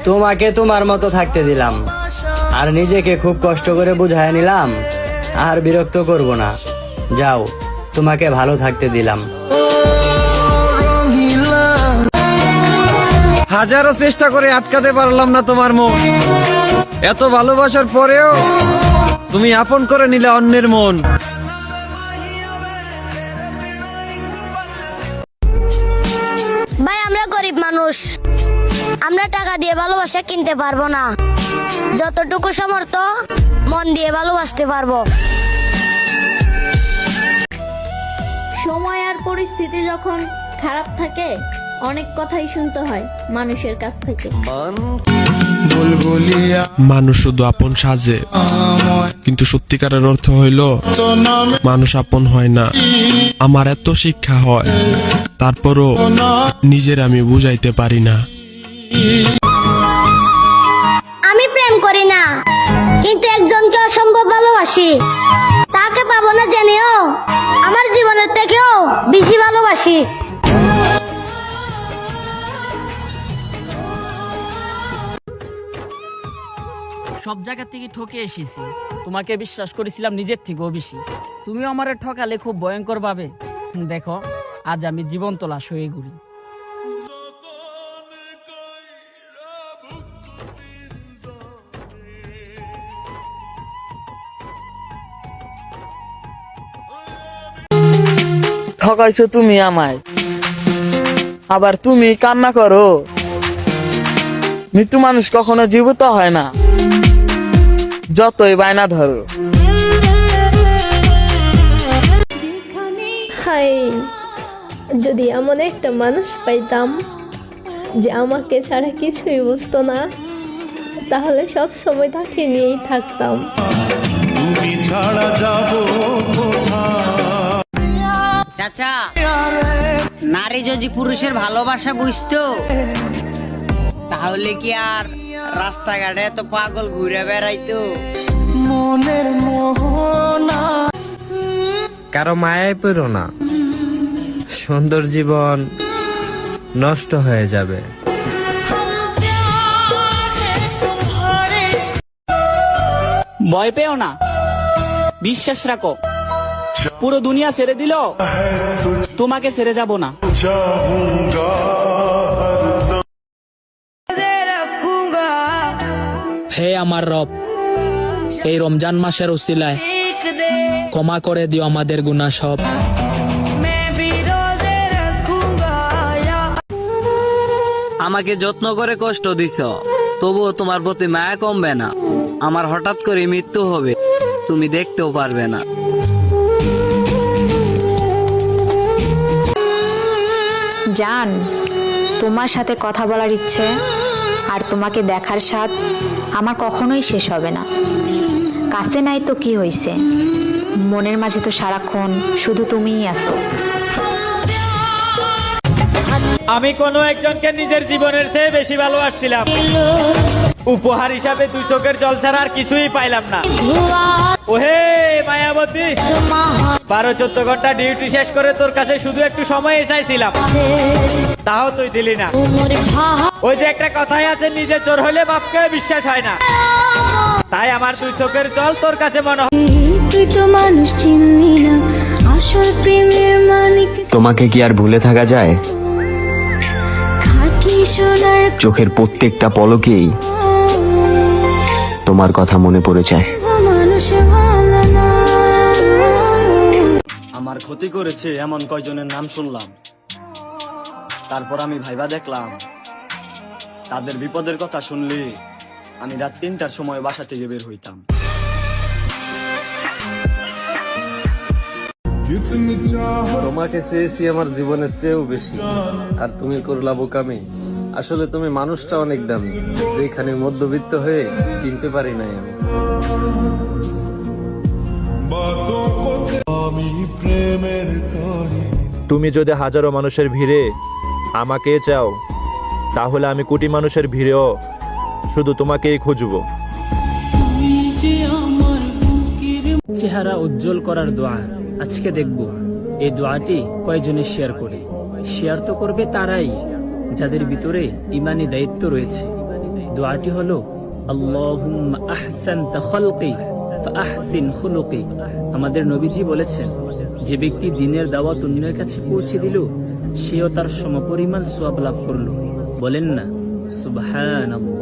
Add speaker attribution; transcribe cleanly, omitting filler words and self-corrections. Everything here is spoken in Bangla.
Speaker 1: তোমাকে তোমার মতো থাকতে দিলাম, আর নিজেকে খুব কষ্ট করে বুঝায় নিলাম। আর বিরক্ত করব না, যাও, তোমাকে ভালো থাকতে দিলাম।
Speaker 2: হাজারো চেষ্টা করে আটকাতে পারলাম না তোমার মন। এত ভালোবাসার পরেও তুমি আপন করে নিলে অন্যের মন।
Speaker 3: ভাই, আমরা গরিব মানুষ, আমরা টাকা দিয়ে ভালোবাসা কিনতে পারবো না। যতটুকু সামর্থ্য, মন দিয়ে ভালোবাসতে পারবো।
Speaker 4: সময় আর পরিস্থিতি যখন খারাপ থাকে, অনেক কথাই শুনতে হয় মানুষের কাছ থেকে।
Speaker 5: মানুষ শুধু আপন সাজে, কিন্তু সত্যিকারের অর্থ হইল মানুষ আপন হয় না। আমার এত শিক্ষা হয়, তারপরও নিজের আমি বুঝাইতে পারি না।
Speaker 3: আমি প্রেম করি না, কিন্তু একজনকে অসম্ভব ভালোবাসি। তাকে পাবো না জেনেও আমার জীবনের থেকেও বেশি ভালোবাসি।
Speaker 6: সব জায়গা থেকে ঠকে এসেছি, তোমাকে বিশ্বাস করেছিলাম নিজের থেকেও বেশি। তুমিও আমারে ঠকালে খুব ভয়ঙ্কর ভাবে। দেখো, আজ আমি জীবন্ত লাশ হয়ে ঘুরি। ঠকাইছো তুমি আমায়, আবার তুমি কান্না করো। মৃত্যু মানুষ কখনো জীবিত হয় না, যতই বায়না ধরো।
Speaker 4: হাই, যদি এমন একটা মানুষ পাইতাম যে আমাকে ছাড়া কিছুই বুঝতো না, তাহলে সব সময় তাকে নিয়েই থাকতাম।
Speaker 7: চাচা, নারী যদি পুরুষের ভালোবাসা বুঝতো, তাহলে কি আর রাস্তাঘাটে এত পাগল ঘুরে বেড়াইতো?
Speaker 1: মনের মোহনা, কারো মায়ায় পড়ো না, সুন্দর জীবন নষ্ট হয়ে যাবে।
Speaker 6: ভয় পেও না, বিশ্বাস রাখো। পুরো দুনিয়া ছেড়ে দিল, তোমাকে ছেড়ে যাব না। হে আমার রব, এই রমজান মাসের উসিলায় ক্ষমা করে দিও আমাদের গুনাহ সব।
Speaker 7: আমাকে যত্ন করে কষ্ট দিছ, তবুও তোমার প্রতি মায়া কমবে না। আমার হঠাৎ করে মৃত্যু হবে, তুমি দেখতেও পারবে না।
Speaker 8: জান, তোমার সাথে কথা বলার ইচ্ছে আর তোমাকে দেখার স্বাদ আমার কখনোই শেষ হবে না। কাছে নাই তো কি হইছে, মনের মাঝে তো সারাক্ষণ শুধু তুমিই আছো।
Speaker 6: আমি কোনো একজনকে নিজের জীবনের চেয়ে বেশি ভালোবাসছিলাম। উপহার হিসাবে দুই চোখের জল ছাড়া আর কিছুই পাইলাম না। ওহে মায়াবতী, 12-14 ঘন্টা ডিউটি শেষ করে তোর কাছে শুধু একটু সময় চাইছিলাম, তাও তুই দিলি না। ওই যে একটা কথাই আছে, নিজে চোর হলে বাপকে বিশ্বাস হয় না। তাই আমার দুই চোখের জল তোর কাছে মনে হয়।
Speaker 4: তুই তো মানুষ চিনলি না, আসল প্রেমের মালিক।
Speaker 9: তোমাকে কি আর ভুলে থাকা যায়? চোখের প্রত্যেকটা পলকেই তোমার কথা মনে পড়ে যায়।
Speaker 1: আমার ক্ষতি করেছে এমন কয়জনের নাম শুনলাম, তারপর আমি ভাইবা দেখলাম তাদের বিপদের কথা শুনলে আমি রাত 3টার সময় বাসা থেকে বের হইতাম।
Speaker 2: তোমাকে চেয়েছি আমার জীবনের চেয়েও বেশি, আর তুমি করলা বোকামি। আসলে তুমি মানুষটা অনেক দামি, যেখানে মধ্যবিত্ত হয়ে কিনতে পারি নাই আমি।
Speaker 10: তুমি যদি হাজারো মানুষের ভিড়ে আমাকে চাও, তাহলে আমি কোটি মানুষের ভিড়েও শুধু তোমাকেই খুঁজব।
Speaker 6: চেহারা উজ্জ্বল করার দোয়া আজকে দেখব, এই দোয়াটি কয়জনে শেয়ার করে। শেয়ার তো করবে তারাই
Speaker 11: যাদের ভিতরে ইমানি দায়িত্ব রয়েছে। দোয়াটি হলো আল্লাহুম্মা আহসানতা খালকি ফাআহসিন খুলুকি। আমাদের নবীজি বলেছেন, যে ব্যক্তি দ্বীনের দাওয়াত অন্যের কাছে পৌঁছে দিল, সেও তার সমপরিমাণ সওয়াব লাভ করলো। বলেন না সুবহানাল্লাহ।